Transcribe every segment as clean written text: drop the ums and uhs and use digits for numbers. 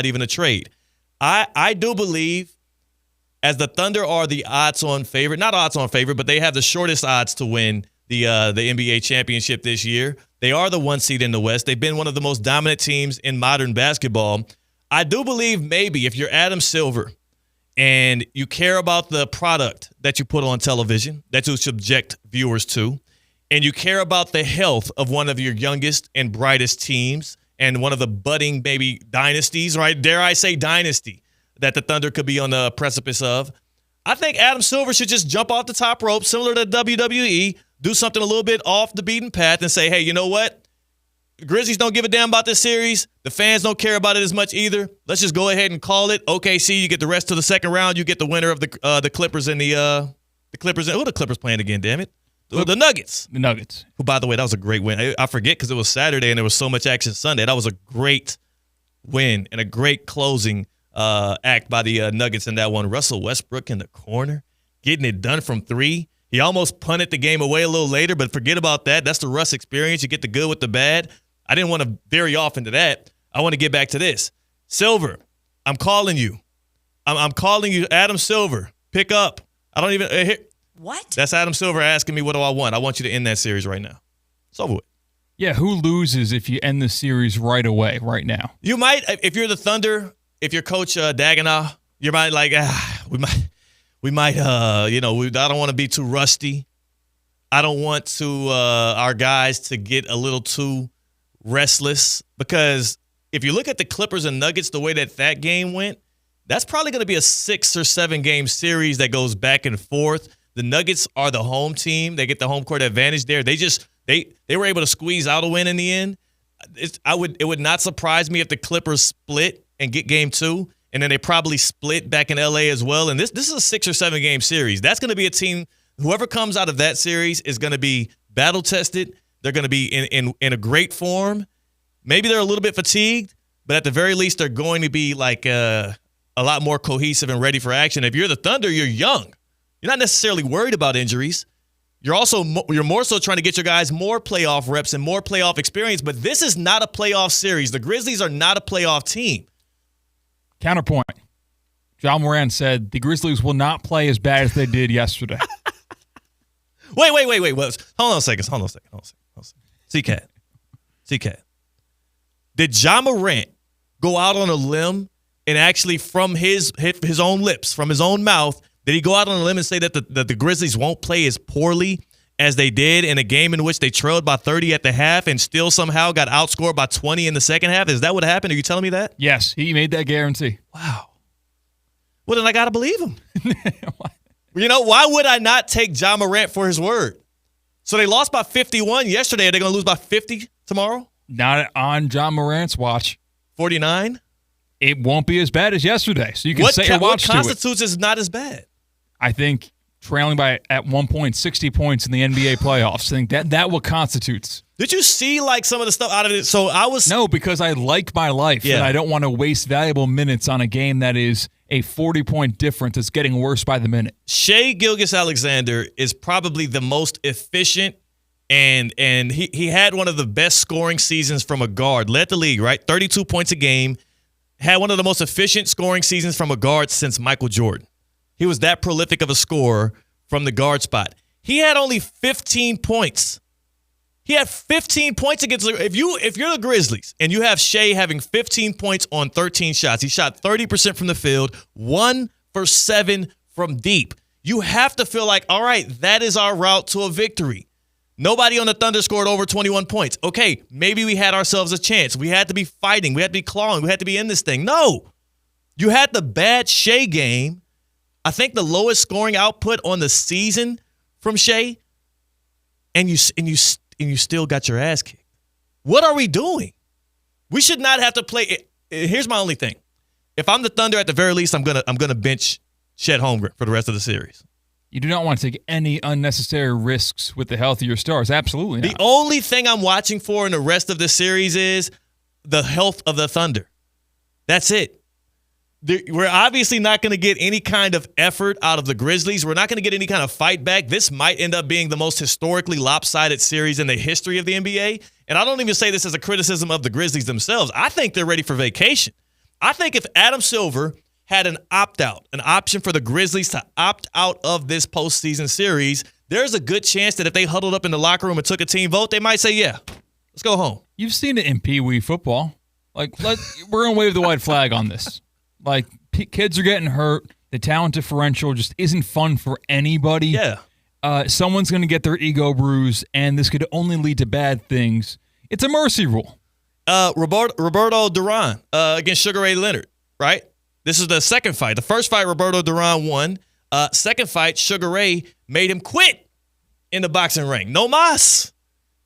even a trade. I do believe, as the Thunder are the odds-on favorite, not odds-on favorite, but they have the shortest odds to win the NBA championship this year. They are the 1 seed in the West. They've been one of the most dominant teams in modern basketball. I do believe maybe if you're Adam Silver and you care about the product that you put on television, that you subject viewers to, and you care about the health of one of your youngest and brightest teams and one of the budding maybe dynasties, right? Dare I say dynasty, that the Thunder could be on the precipice of. I think Adam Silver should just jump off the top rope, similar to WWE, do something a little bit off the beaten path and say, hey, you know what? The Grizzlies don't give a damn about this series. The fans don't care about it as much either. Let's just go ahead and call it. OKC, you get the rest of the second round. You get the winner of the Clippers and the Clippers. Who are the Clippers playing again, damn it? The Nuggets. The Nuggets. Who, by the way, that was a great win. I forget because it was Saturday and there was so much action Sunday. That was a great win and a great closing act by the Nuggets in that one. Russell Westbrook in the corner, getting it done from 3. He almost punted the game away a little later, but forget about that. That's the Russ experience. You get the good with the bad. I didn't want to veer off into that. I want to get back to this. Silver, I'm calling you. I'm calling you, Adam Silver. Pick up. I don't even What? That's Adam Silver asking me what do I want. I want you to end that series right now. It's over with. Yeah, who loses if you end the series right away, right now? You might, if you're the Thunder, if you're Coach Dagenau, you might like, we might, I don't want to be too rusty. I don't want to our guys to get a little too restless, because if you look at the Clippers and Nuggets, the way that game went, that's probably going to be a 6 or 7 game series that goes back and forth. The Nuggets are the home team. They get the home court advantage there. They were able to squeeze out a win in the end. It would not surprise me if the Clippers split and get game 2, and then they probably split back in LA as well. And this is a 6 or 7 game series. That's going to be a team, whoever comes out of that series is going to be battle tested. They're going to be in a great form. Maybe they're a little bit fatigued, but at the very least, they're going to be like a lot more cohesive and ready for action. If you're the Thunder, you're young. You're not necessarily worried about injuries. You're more so trying to get your guys more playoff reps and more playoff experience, but this is not a playoff series. The Grizzlies are not a playoff team. Counterpoint. John Moran said the Grizzlies will not play as bad as they did yesterday. Wait. Hold on a second. CCAT. Did John Morant go out on a limb and actually from his own lips, from his own mouth, did he go out on a limb and say that the Grizzlies won't play as poorly as they did in a game in which they trailed by 30 at the half and still somehow got outscored by 20 in the second half? Is that what happened? Are you telling me that? Yes, he made that guarantee. Wow. Well, then I got to believe him. Why would I not take John Morant for his word? So they lost by 51 yesterday. Are they going to lose by 50 tomorrow? Not on John Morant's watch. 49? It won't be as bad as yesterday. So you can set your watch to it. What constitutes as not as bad? I think trailing by, at one point, 60 points in the NBA playoffs. I think that what constitutes. Did you see like some of the stuff out of it? So No, because I like my life, and I don't want to waste valuable minutes on a game that is a 40-point difference that's getting worse by the minute. Shai Gilgeous-Alexander is probably the most efficient, and he had one of the best scoring seasons from a guard. Led the league, right? 32 points a game. Had one of the most efficient scoring seasons from a guard since Michael Jordan. He was that prolific of a scorer from the guard spot. He had only 15 points. He had 15 points against – if you're the Grizzlies and you have Shai having 15 points on 13 shots, he shot 30% from the field, 1 for 7 from deep. You have to feel like, all right, that is our route to a victory. Nobody on the Thunder scored over 21 points. Okay, maybe we had ourselves a chance. We had to be fighting. We had to be clawing. We had to be in this thing. No. You had the bad Shai game. I think the lowest scoring output on the season from Shai, and you still got your ass kicked. What are we doing? We should not have to play. Here's my only thing. If I'm the Thunder, at the very least, I'm gonna bench Chet Holmgren for the rest of the series. You do not want to take any unnecessary risks with the health of your stars. Absolutely not. The only thing I'm watching for in the rest of the series is the health of the Thunder. That's it. We're obviously not going to get any kind of effort out of the Grizzlies. We're not going to get any kind of fight back. This might end up being the most historically lopsided series in the history of the NBA. And I don't even say this as a criticism of the Grizzlies themselves. I think they're ready for vacation. I think if Adam Silver had an opt-out, an option for the Grizzlies to opt out of this postseason series, there's a good chance that if they huddled up in the locker room and took a team vote, they might say, yeah, let's go home. You've seen it in Pee Wee football. Like, we're going to wave the white flag on this. Like, kids are getting hurt. The talent differential just isn't fun for anybody. Yeah. Someone's going to get their ego bruised, and this could only lead to bad things. It's a mercy rule. Roberto Duran against Sugar Ray Leonard, right? This is the second fight. The first fight, Roberto Duran won. Second fight, Sugar Ray made him quit in the boxing ring. No mas.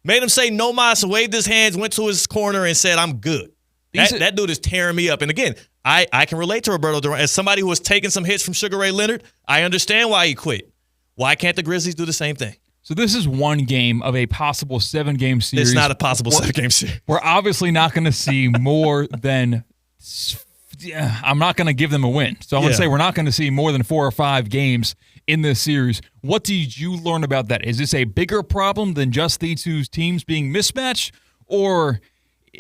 Made him say no mas, waved his hands, went to his corner, and said, I'm good. That dude is tearing me up. And again, I can relate to Roberto Duran. As somebody who was taking some hits from Sugar Ray Leonard, I understand why he quit. Why can't the Grizzlies do the same thing? So this is one game of a possible 7-game series. It's not a possible 7-game series. We're obviously not going to see more than I'm not going to give them a win. So I'm going to say we're not going to see more than 4 or 5 games in this series. What did you learn about that? Is this a bigger problem than just these two teams being mismatched, or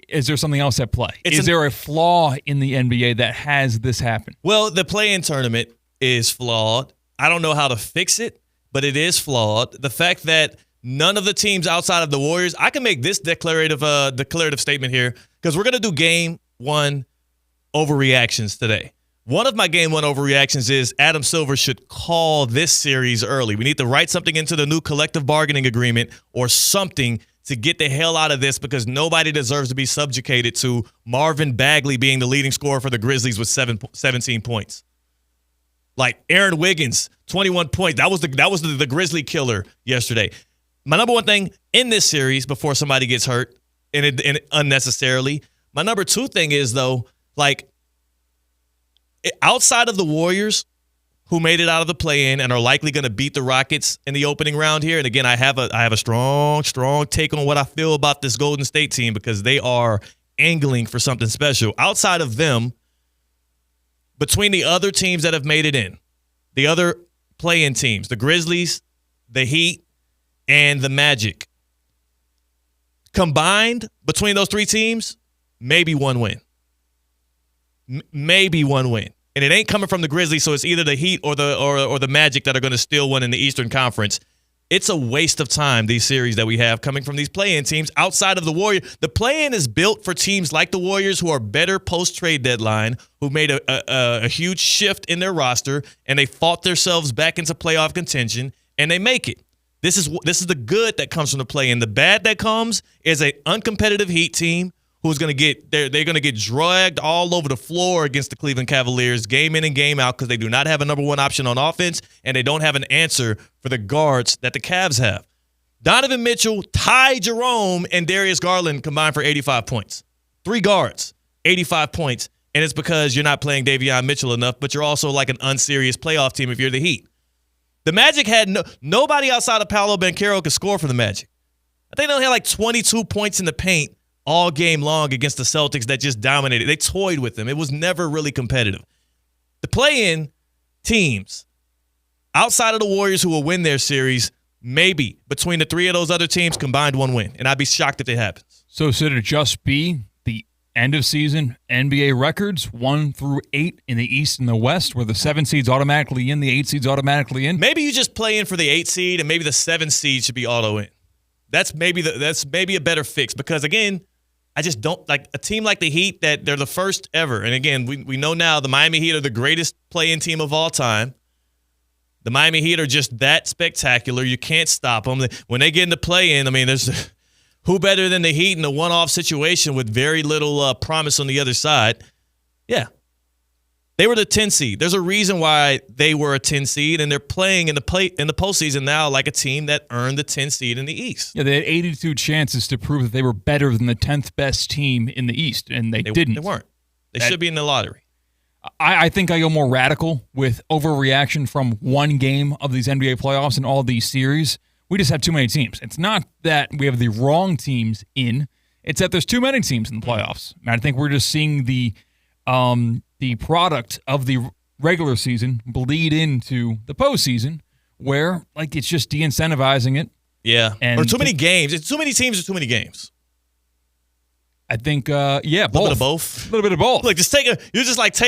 is there something else at play? Is there a flaw in the NBA that has this happen? Well, the play-in tournament is flawed. I don't know how to fix it, but it is flawed. The fact that none of the teams outside of the Warriors, I can make this declarative statement here because we're going to do game 1 overreactions today. One of my game 1 overreactions is Adam Silver should call this series early. We need to write something into the new collective bargaining agreement or something to get the hell out of this because nobody deserves to be subjugated to Marvin Bagley being the leading scorer for the Grizzlies with 17 points. Like Aaron Wiggins, 21 points. That was the Grizzly killer yesterday. My number one thing in this series before somebody gets hurt and unnecessarily, my number 2 thing is, though, like outside of the Warriors who made it out of the play-in and are likely going to beat the Rockets in the opening round here. And again, I have a strong take on what I feel about this Golden State team because they are angling for something special. Outside of them, between the other teams that have made it in, the other play-in teams, the Grizzlies, the Heat, and the Magic, combined between those 3 teams, maybe 1 win. Maybe 1 win. And it ain't coming from the Grizzlies, so it's either the Heat or the Magic that are going to steal one in the Eastern Conference. It's a waste of time, these series that we have coming from these play-in teams outside of the Warriors. The play-in is built for teams like the Warriors who are better post-trade deadline, who made a huge shift in their roster, and they fought themselves back into playoff contention, and they make it. This is the good that comes from the play-in. The bad that comes is an uncompetitive Heat team who's going to get they're going to get dragged all over the floor against the Cleveland Cavaliers game in and game out because they do not have a number 1 option on offense and they don't have an answer for the guards that the Cavs have. Donovan Mitchell, Ty Jerome, and Darius Garland combined for 85 points. 3 guards, 85 points, and it's because you're not playing Davion Mitchell enough, but you're also like an unserious playoff team if you're the Heat. The Magic had nobody outside of Paolo Banchero could score for the Magic. I think they only had like 22 points in the paint all game long against the Celtics that just dominated. They toyed with them. It was never really competitive. The play-in teams, outside of the Warriors who will win their series, maybe between the 3 of those other teams combined 1 win. And I'd be shocked if it happens. So should it just be the end of season NBA records, 1 through 8 in the East and the West, where the 7 seeds automatically in, the 8 seeds automatically in? Maybe you just play in for the 8 seed and maybe the 7 seed should be auto in. That's maybe a better fix because, again, I just don't like a team like the Heat that they're the first ever. And again, we know now the Miami Heat are the greatest play-in team of all time. The Miami Heat are just that spectacular. You can't stop them. When they get into play-in, I mean, there's who better than the Heat in a one-off situation with very little promise on the other side. Yeah. They were the 10 seed. There's a reason why they were a 10 seed, and they're playing in the postseason now like a team that earned the 10 seed in the East. Yeah, they had 82 chances to prove that they were better than the 10th best team in the East, and they didn't. They weren't. They should be in the lottery. I think I go more radical with overreaction from one game of these NBA playoffs and all these series. We just have too many teams. It's not that we have the wrong teams in. It's that there's too many teams in the playoffs. And I think we're just seeing the product of the regular season bleed into the postseason where, like, it's just de-incentivizing it. Yeah. Or too many games. It's too many teams or too many games. I think, yeah, A little bit of both. A little bit of both. Look, just take you're just like